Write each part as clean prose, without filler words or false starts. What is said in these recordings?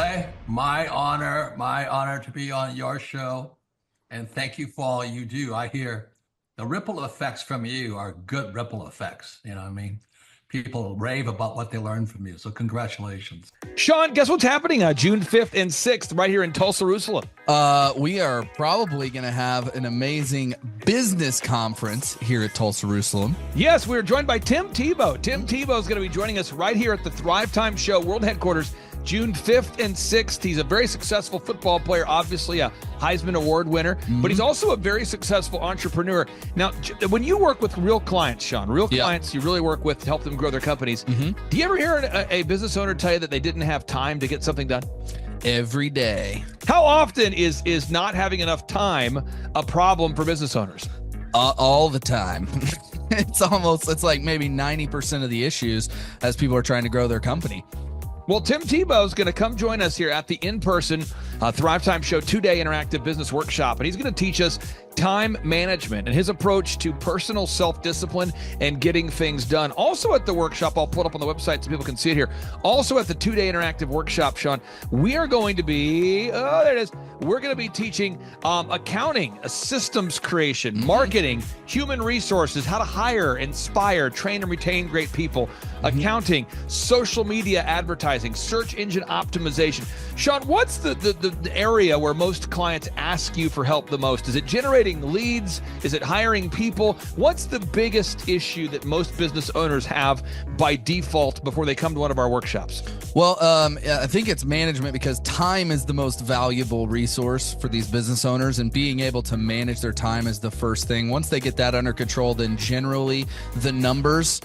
Clay, my honor to be on your show. And thank you for all you do. I hear the ripple effects from you are good ripple effects. You know what I mean? People rave about what they learned from you. So congratulations. Sean, guess what's happening June 5th and 6th right here in Tulsa, Jerusalem? We are probably going to have an amazing business conference here at Tulsa, Jerusalem. Yes, we're joined by Tim Tebow. Tim Tebow is going to be joining us right here at the Thrivetime Show World Headquarters, June 5th and 6th. He's a very successful football player, obviously a Heisman Award winner, but he's also a very successful entrepreneur. Now, when you work with real clients, Sean, clients you really work with to help them grow their companies, do you ever hear a business owner tell you that they didn't have time to get something done? Every day. How often is not having enough time a problem for business owners? All the time. It's like maybe 90% of the issues as people are trying to grow their company. Well, Tim Tebow is going to come join us here at the in-person Thrivetime Show 2-day interactive business workshop, and he's going to teach us time management and his approach to personal self-discipline and getting things done. Also at the workshop, I'll put up on the website so people can see it here. Also at the 2-day interactive workshop, Sean, we are going to be, there it is. We're going to be teaching accounting, systems creation, marketing, human resources, how to hire, inspire, train, and retain great people, accounting, social media advertising, search engine optimization. Sean, what's the area where most clients ask you for help the most? Is it generating leads? Is it hiring people? What's the biggest issue that most business owners have by default before they come to one of our workshops? Well, I think it's management, because time is the most valuable resource for these business owners, and being able to manage their time is the first thing. Once they get that under control, then generally the numbers,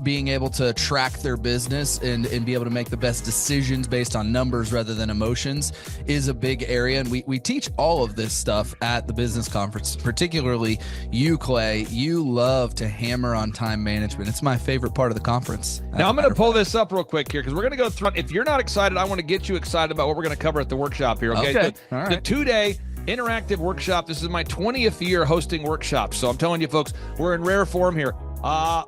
being able to track their business and be able to make the best decisions based on numbers rather than emotions is a big area. And we teach all of this stuff at the business conference, particularly you, Clay. You love to hammer on time management. It's my favorite part of the conference. Now, I'm going to pull this up real quick here because we're going to go through. If you're not excited, I want to get you excited about what we're going to cover at the workshop here. Okay. All right. The 2-day interactive workshop. This is my 20th year hosting workshops. So I'm telling you, folks, we're in rare form here.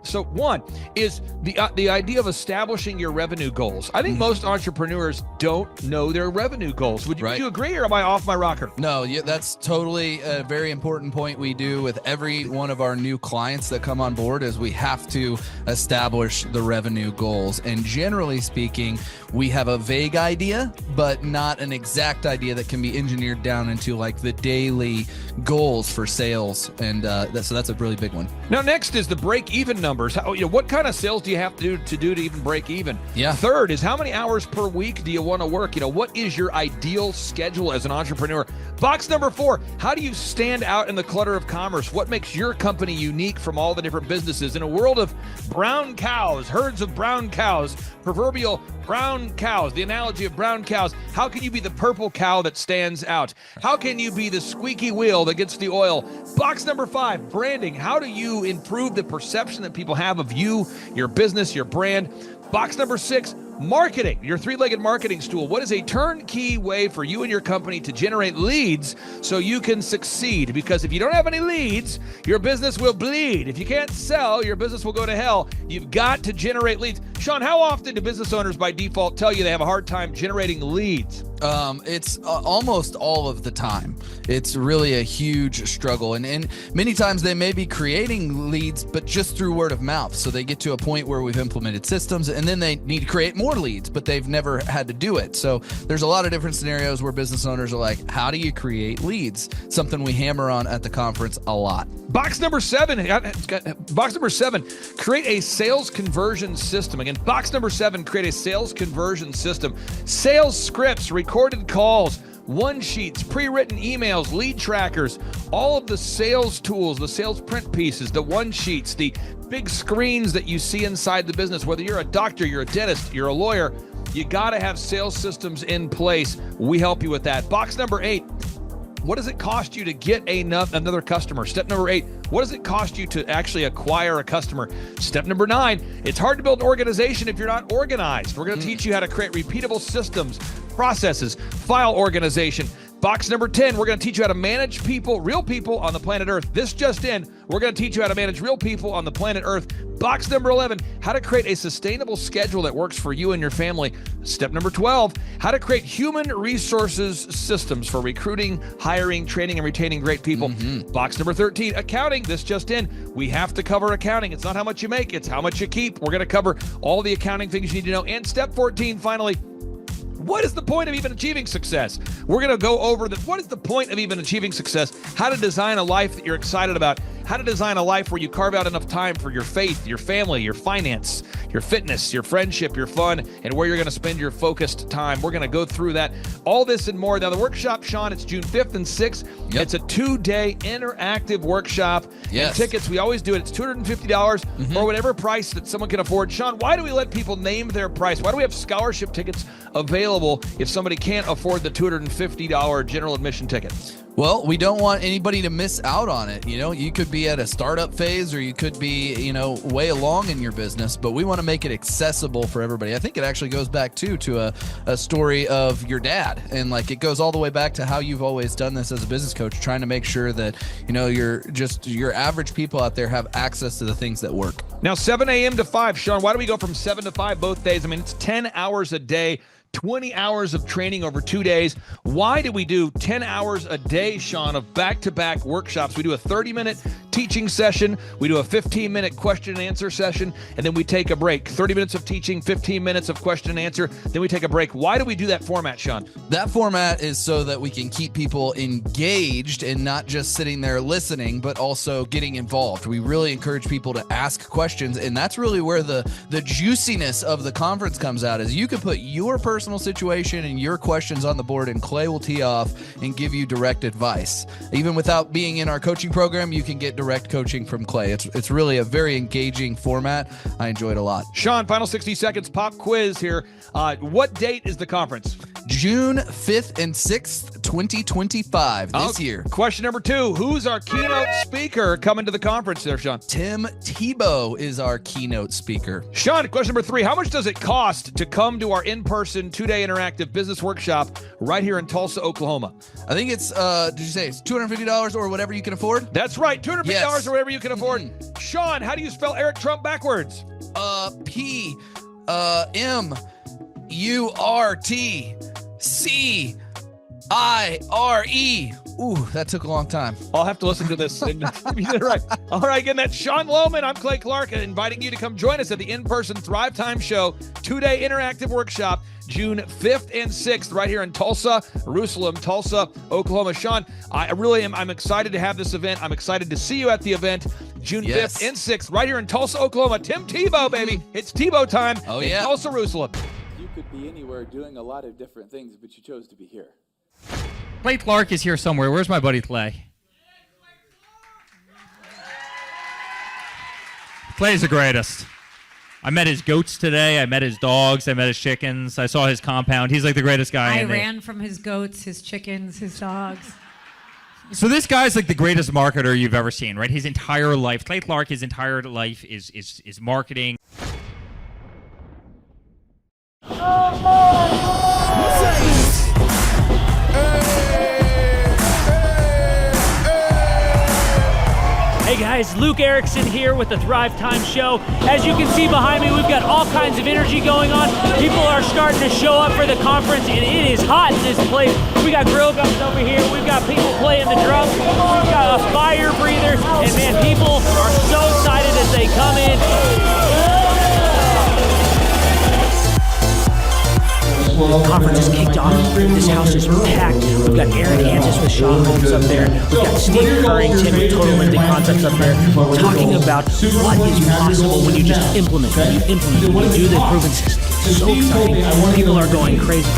So one is the idea of establishing your revenue goals. I think most entrepreneurs don't know their revenue goals. Would you agree, or am I off my rocker? No, that's totally a very important point we do with every one of our new clients that come on board, is we have to establish the revenue goals. And generally speaking, we have a vague idea, but not an exact idea that can be engineered down into like the daily goals for sales. And so that's a really big one. Now, next is the break-even numbers. What kind of sales do you have to do to even break even? Yeah. Third is, how many hours per week do you want to work? What is your ideal schedule as an entrepreneur? Box number 4, how do you stand out in the clutter of commerce? What makes your company unique from all the different businesses? In a world of brown cows, herds of brown cows, proverbial brown cows, the analogy of brown cows, how can you be the purple cow that stands out? How can you be the squeaky wheel that gets the oil? Box number 5, branding. How do you improve the perception that people have of you, your business, your brand? Box number 6, marketing, your 3-legged marketing stool. What is a turnkey way for you and your company to generate leads so you can succeed? Because if you don't have any leads, your business will bleed. If you can't sell, your business will go to hell. You've got to generate leads. Sean, how often do business owners by default tell you they have a hard time generating leads? It's almost all of the time. It's really a huge struggle. And many times they may be creating leads, but just through word of mouth. So they get to a point where we've implemented systems, and then they need to create more leads, but they've never had to do it. So there's a lot of different scenarios where business owners are like, how do you create leads? Something we hammer on at the conference a lot. Box number 7, create a sales conversion system. Again, box number 7, create a sales conversion system. Sales scripts, recorded calls, one-sheets, pre-written emails, lead trackers, all of the sales tools, the sales print pieces, the one-sheets, the big screens that you see inside the business. Whether you're a doctor, you're a dentist, you're a lawyer, you got to have sales systems in place. We help you with that. Box number 8, what does it cost you to get another customer? Step number 8, what does it cost you to actually acquire a customer? Step number 9, it's hard to build an organization if you're not organized. We're going to teach you how to create repeatable systems, processes, file organization. Box number 10, we're going to teach you how to manage people, real people on the planet Earth. This just in, we're going to teach you how to manage real people on the planet Earth. Box number 11, how to create a sustainable schedule that works for you and your family. Step number 12, how to create human resources systems for recruiting, hiring, training, and retaining great people. Box number 13, accounting. This just in, we have to cover accounting. It's not how much you make, it's how much you keep. We're going to cover all the accounting things you need to know. And step 14, finally, what is the point of even achieving success? We're going to go over what is the point of even achieving success, how to design a life that you're excited about, how to design a life where you carve out enough time for your faith, your family, your finance, your fitness, your friendship, your fun, and where you're going to spend your focused time. We're going to go through that, all this and more. Now, the workshop, Sean, it's June 5th and 6th. Yep. It's a 2-day interactive workshop. Yes. And tickets, we always do it. It's $250 or whatever price that someone can afford. Sean, why do we let people name their price? Why do we have scholarship tickets available if somebody can't afford the $250 general admission ticket? Well, we don't want anybody to miss out on it. You know, you could be at a startup phase or you could be, way along in your business, but we want to make it accessible for everybody. I think it actually goes back to a story of your dad. And like it goes all the way back to how you've always done this as a business coach, trying to make sure that, your average people out there have access to the things that work. Now, 7 a.m. to 5, Sean, why do we go from 7 to 5 both days? I mean, it's 10 hours a day. 20 hours of training over 2 days. Why do we do 10 hours a day, Sean, of back-to-back workshops? We do a 30-minute teaching session. We do a 15-minute question and answer session, and then we take a break. 30 minutes of teaching, 15 minutes of question and answer, then we take a break. Why do we do that format, Sean? That format is so that we can keep people engaged and not just sitting there listening, but also getting involved. We really encourage people to ask questions, and that's really where the juiciness of the conference comes out, is you can put your personal situation and your questions on the board, and Clay will tee off and give you direct advice. Even without being in our coaching program, you can get direct coaching from Clay. It's really a very engaging format. I enjoy it a lot. Sean, final 60 seconds pop quiz here. What date is the conference? June 5th and 6th, 2025, this year. Question number 2, who's our keynote speaker coming to the conference there, Sean? Tim Tebow is our keynote speaker. Sean, question number 3, how much does it cost to come to our in-person 2-day interactive business workshop right here in Tulsa, Oklahoma? I think it's, did you say it's $250 or whatever you can afford? That's right, $250 Yes. or whatever you can afford. Sean, how do you spell Eric Trump backwards? P-M-U-R-T-C-I-R-E. Ooh, that took a long time. I'll have to listen to this. And you did it right. All right, again, that's Sean Lohman. I'm Clay Clark, inviting you to come join us at the in-person Thrivetime Show 2-day interactive workshop, June 5th and 6th, right here in Tulsa, Oklahoma. Sean, I'm excited to have this event. I'm excited to see you at the event, June 5th and 6th, right here in Tulsa, Oklahoma. Tim Tebow, baby. It's Tebow time in Tulsa, Jerusalem. You could be anywhere doing a lot of different things, but you chose to be here. Clay Clark is here somewhere. Where's my buddy Clay? Clay's the greatest. I met his goats today. I met his dogs. I met his chickens. I saw his compound. He's like the greatest guy. I ran from his goats, his chickens, his dogs. So this guy's like the greatest marketer you've ever seen, right? His entire life, Clay Clark, his entire life is marketing. Hey guys, Luke Erickson here with the Thrivetime Show. As you can see behind me, we've got all kinds of energy going on. People are starting to show up for the conference, and it is hot in this place. We got grill guns over here. We've got people playing the drums. We've got a fire breather, and man, people are so excited as they come in. Conference is kicked off. This house is packed. We've got Aaron Hansis with Shaw Holmes up there. We've got Steve Currington with Total Ending Concepts up there talking about what is possible when you just implement, when you do the proven system. It's so exciting. People are going crazy.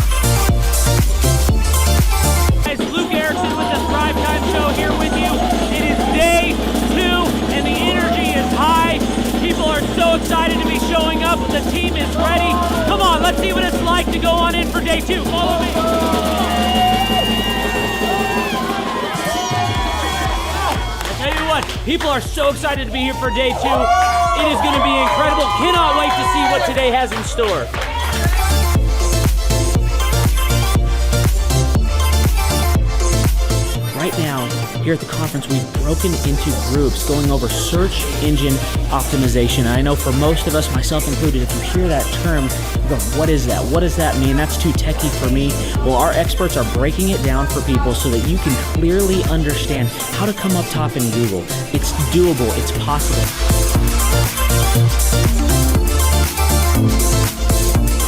Guys, Luke Erickson with the Thrivetime Show here with you. It is day 2 and the energy is high. People are so excited to be showing up. The team is ready. Come on, let's see what it's like to go on in for day 2. Follow me. I tell you what, people are so excited to be here for day 2. It is going to be incredible. Cannot wait to see what today has in store. here at the conference, we've broken into groups going over search engine optimization. And I know for most of us, myself included, if you hear that term, you go, what is that? What does that mean? That's too techie for me. Well, our experts are breaking it down for people so that you can clearly understand how to come up top in Google. It's doable. It's possible.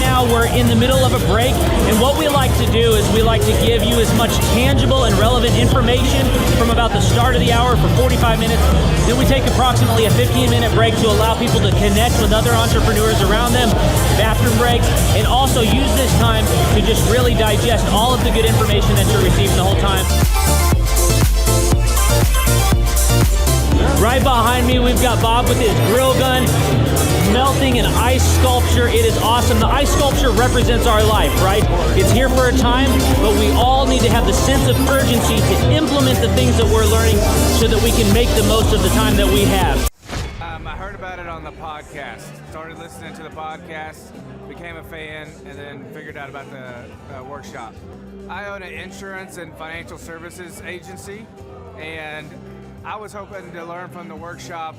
Now we're in the middle of a break, and what we like to do is we like to give you as much tangible and relevant information from about the start of the hour for 45 minutes. Then we take approximately a 15-minute break to allow people to connect with other entrepreneurs around them, bathroom breaks, and also use this time to just really digest all of the good information that you're receiving the whole time. Right behind me, we've got Bob with his grill gun, melting an ice sculpture. It is awesome. The ice sculpture represents our life, right? It's here for a time, but we all need to have the sense of urgency to implement the things that we're learning so that we can make the most of the time that we have. I heard about it on the podcast. Started listening to the podcast, became a fan, and then figured out about the workshop. I own an insurance and financial services agency, and I was hoping to learn from the workshop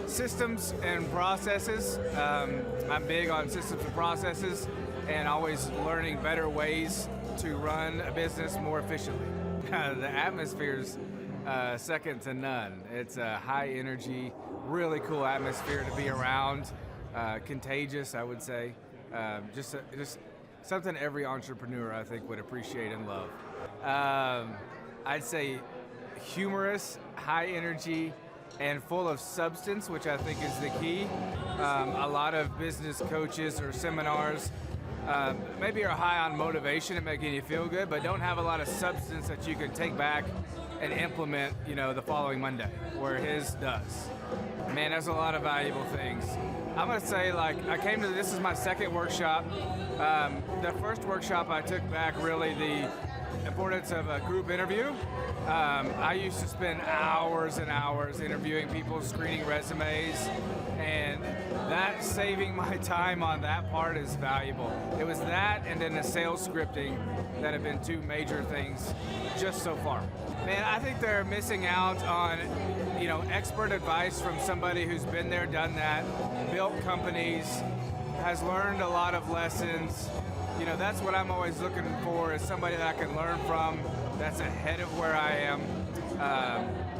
systems and processes. I'm big on systems and processes and always learning better ways to run a business more efficiently. The atmosphere's second to none. It's a high energy, really cool atmosphere to be around. Contagious, I would say. Just something every entrepreneur, I think, would appreciate and love. I'd say humorous, high energy, and full of substance, which I think is the key. A lot of business coaches or seminars maybe are high on motivation and making you feel good, but don't have a lot of substance that you can take back and implement, the following Monday, where his does. Man, there's a lot of valuable things. I'm gonna say, this is my second workshop. The first workshop I took back really the importance of a group interview. I used to spend hours and hours interviewing people, screening resumes, and that saving my time on that part is valuable. It was that and then the sales scripting that have been two major things just so far. Man, I think they're missing out on, expert advice from somebody who's been there, done that, built companies, has learned a lot of lessons. That's what I'm always looking for, is somebody that I can learn from that's ahead of where I am.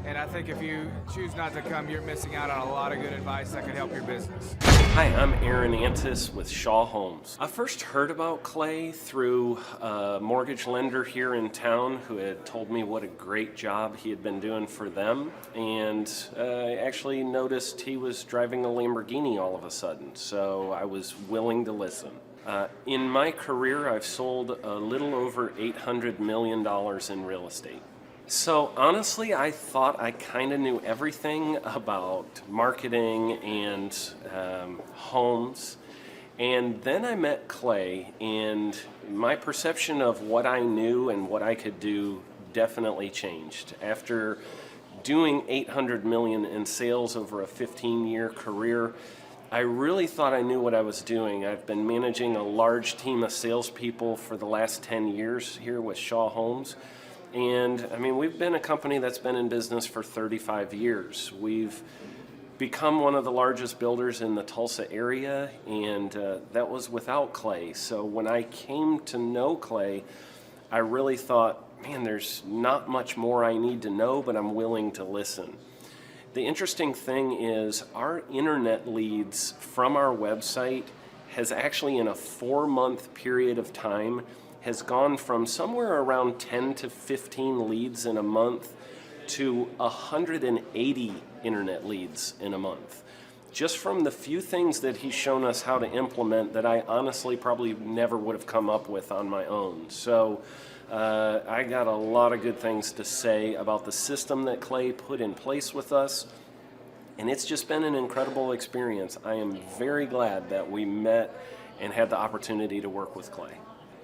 And I think if you choose not to come, you're missing out on a lot of good advice that could help your business. Hi, I'm Aaron Antis with Shaw Homes. I first heard about Clay through a mortgage lender here in town who had told me what a great job he had been doing for them, and I actually noticed he was driving a Lamborghini all of a sudden, so I was willing to listen. In my career, I've sold a little over $800 million in real estate. So honestly, I thought I kind of knew everything about marketing and homes. And then I met Clay, and my perception of what I knew and what I could do definitely changed. After doing $800 million in sales over a 15-year career, I really thought I knew what I was doing. I've been managing a large team of salespeople for the last 10 years here with Shaw Homes. And we've been a company that's been in business for 35 years. We've become one of the largest builders in the Tulsa area, and that was without Clay. So when I came to know Clay, I really thought, man, there's not much more I need to know, but I'm willing to listen. The interesting thing is our internet leads from our website has actually, in a 4-month period of time, has gone from somewhere around 10 to 15 leads in a month to 180 internet leads in a month. Just from the few things that he's shown us how to implement that I honestly probably never would have come up with on my own. So I got a lot of good things to say about the system that Clay put in place with us, and it's just been an incredible experience. I am very glad that we met and had the opportunity to work with Clay.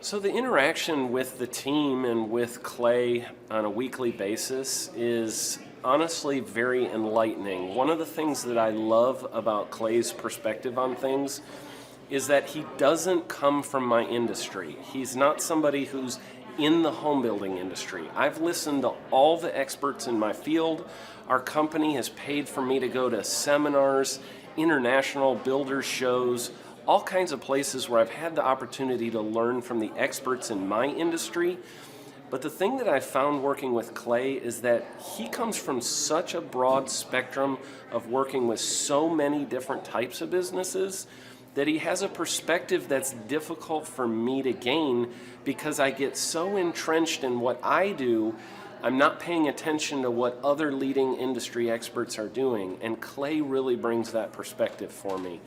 So the interaction with the team and with Clay on a weekly basis is honestly very enlightening. One of the things that I love about Clay's perspective on things is that he doesn't come from my industry. He's not somebody who's in the home building industry. I've listened to all the experts in my field. Our company has paid for me to go to seminars, international builders shows, all kinds of places where I've had the opportunity to learn from the experts in my industry. But the thing that I found working with Clay is that he comes from such a broad spectrum of working with so many different types of businesses that he has a perspective that's difficult for me to gain because I get so entrenched in what I do, I'm not paying attention to what other leading industry experts are doing, and Clay really brings that perspective for me.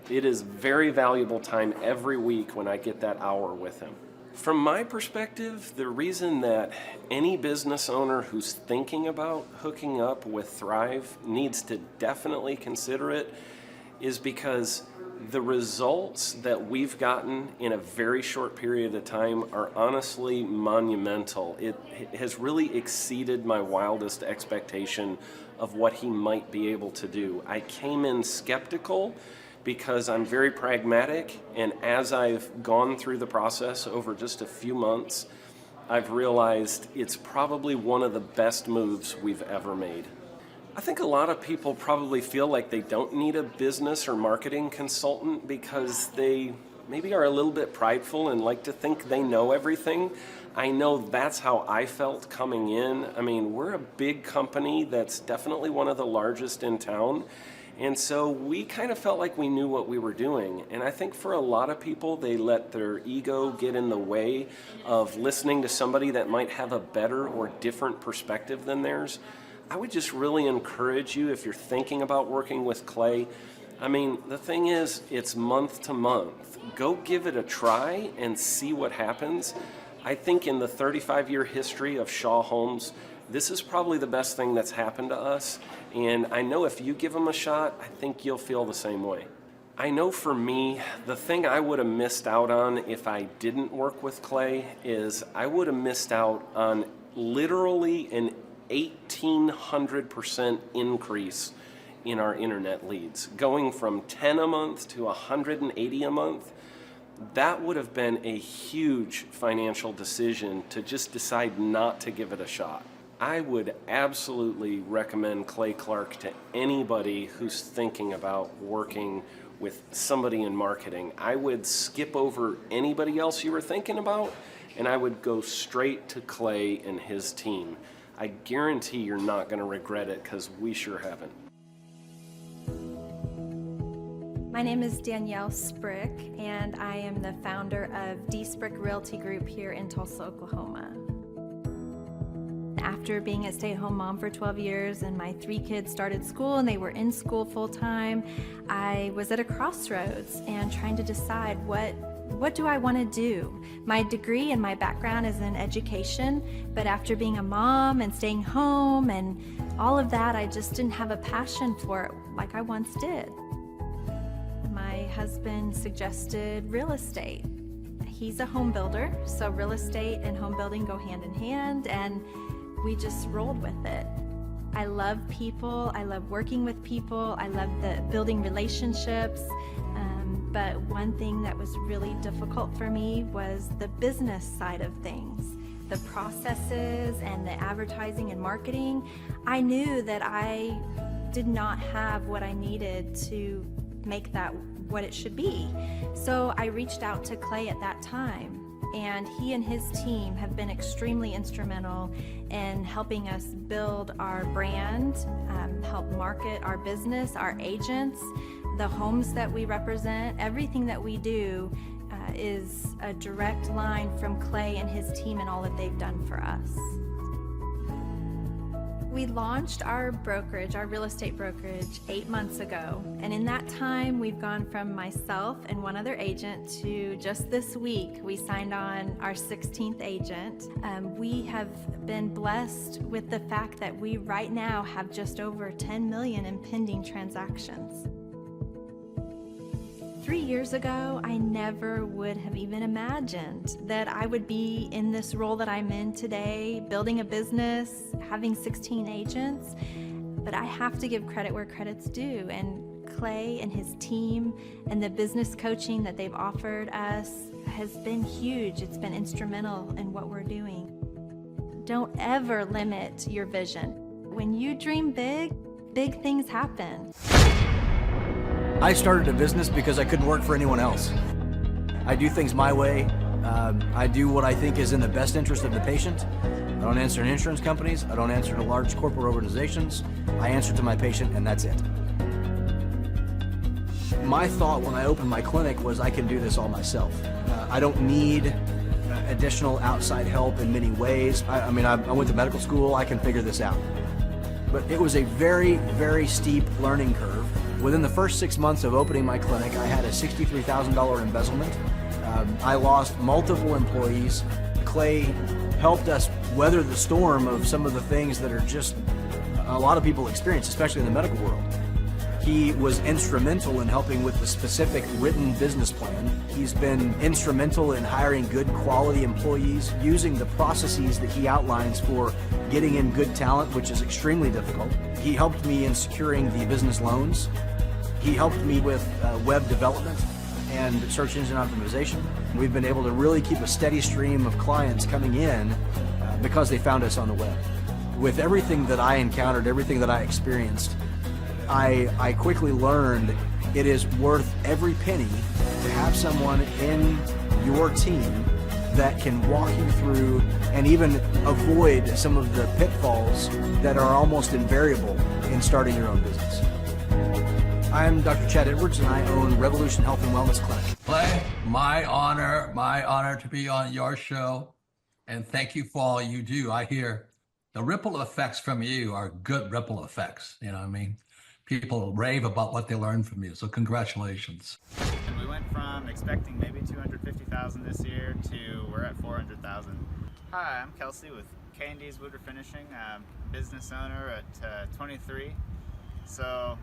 It is very valuable time every week when I get that hour with him. From my perspective, the reason that any business owner who's thinking about hooking up with Thrive needs to definitely consider it is because the results that we've gotten in a very short period of time are honestly monumental. It has really exceeded my wildest expectation of what he might be able to do. I came in skeptical because I'm very pragmatic, and as I've gone through the process over just a few months, I've realized it's probably one of the best moves we've ever made. I think a lot of people probably feel like they don't need a business or marketing consultant because they maybe are a little bit prideful and like to think they know everything. I know that's how I felt coming in. I mean, we're a big company that's definitely one of the largest in town. And so we kind of felt like we knew what we were doing. And I think for a lot of people, they let their ego get in the way of listening to somebody that might have a better or different perspective than theirs. I would just really encourage you, if you're thinking about working with Clay, I mean, the thing is, it's month to month. Go give it a try and see what happens. I think in the 35-year history of Shaw Homes, this is probably the best thing that's happened to us. And I know if you give them a shot, I think you'll feel the same way. I know for me, the thing I would have missed out on if I didn't work with Clay is I would have missed out on literally an 1,800% increase in our internet leads. Going from 10 a month to 180 a month, that would have been a huge financial decision to just decide not to give it a shot. I would absolutely recommend Clay Clark to anybody who's thinking about working with somebody in marketing. I would skip over anybody else you were thinking about, and I would go straight to Clay and his team. I guarantee you're not going to regret it because we sure haven't. My name is Danielle Sprick, and I am the founder of D Sprick Realty Group here in Tulsa, Oklahoma. After being a stay-at-home mom for 12 years and my 3 kids started school and they were in school full-time, I was at a crossroads and trying to decide what do I want to do? My degree and my background is in education, but after being a mom and staying home and all of that, I just didn't have a passion for it like I once did. My husband suggested real estate. He's a home builder, so real estate and home building go hand in hand, and we just rolled with it. I love people, I love working with people, I love the building relationships, but one thing that was really difficult for me was the business side of things. The processes and the advertising and marketing. I knew that I did not have what I needed to make that what it should be. So I reached out to Clay at that time, and he and his team have been extremely instrumental in helping us build our brand, help market our business, our agents, the homes that we represent. Everything that we do is a direct line from Clay and his team and all that they've done for us. We launched our brokerage, our real estate brokerage, 8 months ago. And in that time, we've gone from myself and one other agent to just this week, we signed on our 16th agent. We have been blessed with the fact that we right now have just over 10 million in pending transactions. 3 years ago, I never would have even imagined that I would be in this role that I'm in today, building a business, having 16 agents. But I have to give credit where credit's due. And Clay and his team and the business coaching that they've offered us has been huge. It's been instrumental in what we're doing. Don't ever limit your vision. When you dream big, big things happen. I started a business because I couldn't work for anyone else. I do things my way. I do what I think is in the best interest of the patient. I don't answer to insurance companies. I don't answer to large corporate organizations. I answer to my patient, and that's it. My thought when I opened my clinic was I can do this all myself. I don't need additional outside help in many ways. I went to medical school. I can figure this out. But it was a very, very steep learning curve. Within the first 6 months of opening my clinic, I had a $63,000 embezzlement. I lost multiple employees. Clay helped us weather the storm of some of the things that are just a lot of people experience, especially in the medical world. He was instrumental in helping with the specific written business plan. He's been instrumental in hiring good quality employees, using the processes that he outlines for getting in good talent, which is extremely difficult. He helped me in securing the business loans. He helped me with web development and search engine optimization. We've been able to really keep a steady stream of clients coming in because they found us on the web. With everything that I encountered, everything that I experienced, I quickly learned it is worth every penny to have someone in your team that can walk you through and even avoid some of the pitfalls that are almost invariable in starting your own business. I'm Dr. Chad Edwards, and I own Revolution Health and Wellness Clinic. Clay, my honor to be on your show. And thank you for all you do. I hear the ripple effects from you are good ripple effects. You know what I mean? People rave about what they learned from you. So congratulations. And we went from expecting maybe 250,000 this year to we're at 400,000. Hi, I'm Kelsey with K&D's Woodruff Finishing, business owner at 23. So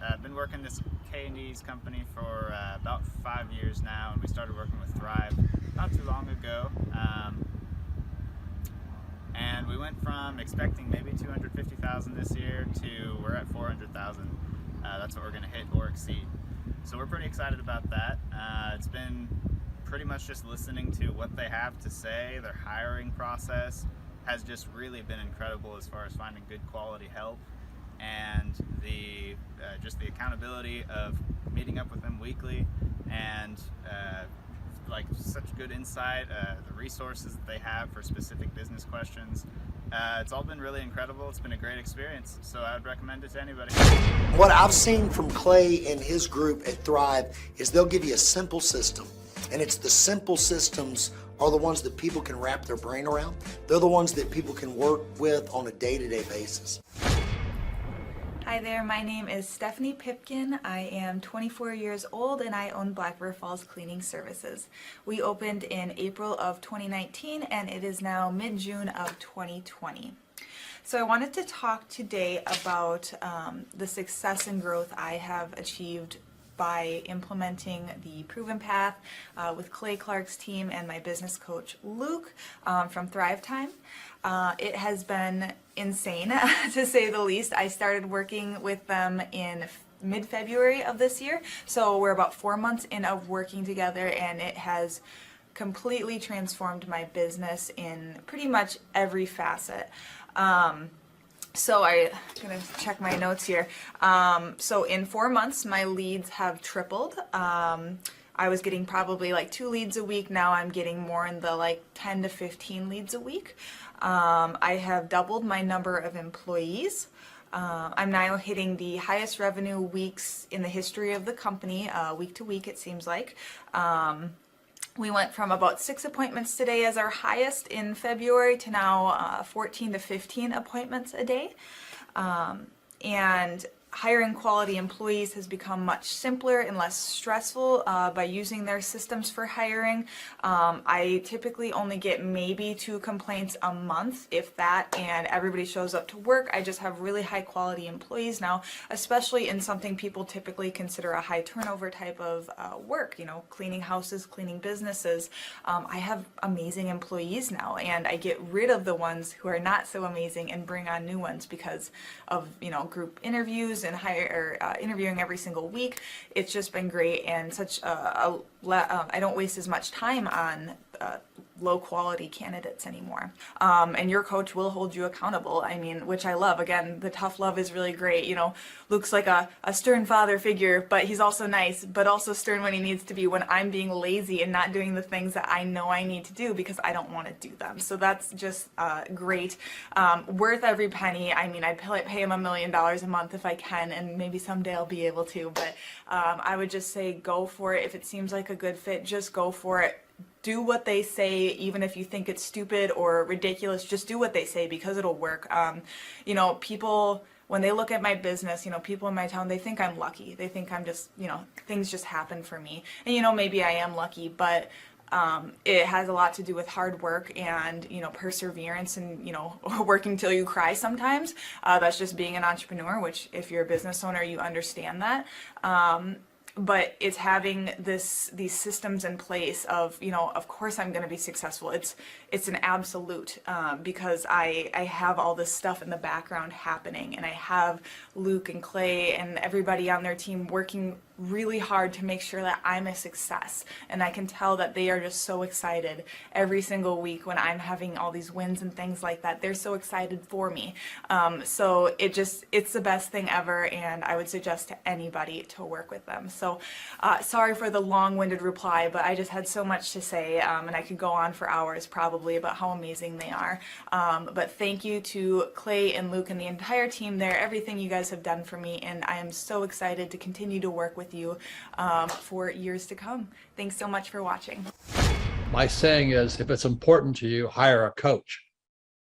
I've been working this K&D's company for about 5 years now, and we started working with Thrive not too long ago. And we went from expecting maybe 250,000 this year to we're at 400,000. That's what we're going to hit or exceed. So we're pretty excited about that. It's been pretty much just listening to what they have to say. Their hiring process has just really been incredible as far as finding good quality help, and the just the accountability of meeting up with them weekly, and like such good insight, the resources that they have for specific business questions. It's all been really incredible. It's been a great experience, so I would recommend it to anybody. What I've seen from Clay and his group at Thrive is they'll give you a simple system, and it's the simple systems are the ones that people can wrap their brain around. They're the ones that people can work with on a day-to-day basis. Hi there, my name is Stephanie Pipkin. I am 24 years old and I own Black River Falls Cleaning Services. We opened in April of 2019 and it is now mid-June of 2020. So I wanted to talk today about the success and growth I have achieved by implementing the Proven Path with Clay Clark's team and my business coach Luke from Thrivetime. It has been insane to say the least. I started working with them in mid-February of this year, so we're about 4 months in of working together, and it has completely transformed my business in pretty much every facet. So I'm gonna check my notes here. So in 4 months, my leads have tripled. I was getting probably like 2 leads a week. Now I'm getting more in the like 10 to 15 leads a week. I have doubled my number of employees. I'm now hitting the highest revenue weeks in the history of the company, week to week it seems like. We went from about 6 appointments today as our highest in February to now 14 to 15 appointments a day. And hiring quality employees has become much simpler and less stressful by using their systems for hiring. I typically only get maybe 2 complaints a month, if that, and everybody shows up to work. I just have really high quality employees now, especially in something people typically consider a high turnover type of work, you know, cleaning houses, cleaning businesses. I have amazing employees now, and I get rid of the ones who are not so amazing and bring on new ones because of, you know, group interviews and interviewing every single week. It's just been great, and such I don't waste as much time on low quality candidates anymore. And your coach will hold you accountable. I mean, which I love. Again, the tough love is really great. You know, Luke's like a stern father figure, but he's also nice, but also stern when he needs to be, when I'm being lazy and not doing the things that I know I need to do because I don't want to do them. So that's just great. Worth every penny. I mean, I'd pay him $1 million a month if I can, and maybe someday I'll be able to, but I would just say go for it. If it seems like a good fit, just go for it. Do what they say, even if you think it's stupid or ridiculous. Just do what they say because it'll work. You know, people, when they look at my business, you know, people in my town, they think I'm lucky. They think I'm just, you know, things just happen for me. And, you know, maybe I am lucky, but it has a lot to do with hard work and, you know, perseverance and, you know, working till you cry sometimes. That's just being an entrepreneur, which if you're a business owner, you understand that. But it's having these systems in place of, you know, of course I'm going to be successful. It's an absolute because I have all this stuff in the background happening, and I have Luke and Clay and everybody on their team working really hard to make sure that I'm a success. And I can tell that they are just so excited every single week when I'm having all these wins and things like that. They're so excited for me. So it's the best thing ever, and I would suggest to anybody to work with them. So sorry for the long-winded reply, but I just had so much to say, and I could go on for hours probably about how amazing they are. But thank you to Clay and Luke and the entire team there, everything you guys have done for me, and I am so excited to continue to work with you for years to come. Thanks so much for watching. My saying is, if it's important to you, hire a coach.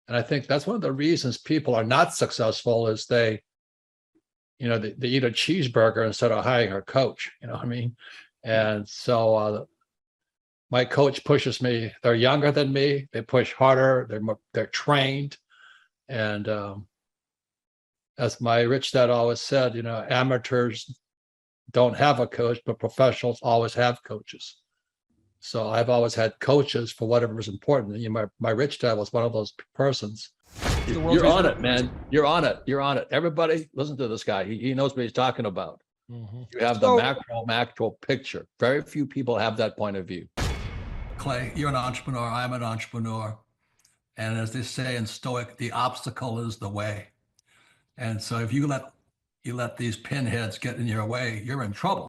And I think that's one of the reasons people are not successful is they eat a cheeseburger instead of hiring a coach, you know what I mean? And so my coach pushes me. They're younger than me. They push harder. They're trained. And as my rich dad always said, you know, amateurs don't have a coach, but professionals always have coaches. So I've always had coaches for whatever is important. You know, my rich dad was one of those persons. You're on it, man. You're on it. You're on it. Everybody listen to this guy. He knows what he's talking about. You have the macro picture. Very few people have that point of view. Clay, you're an entrepreneur. I'm an entrepreneur. And as they say in Stoic, the obstacle is the way. And so if you let these pinheads get in your way, you're in trouble.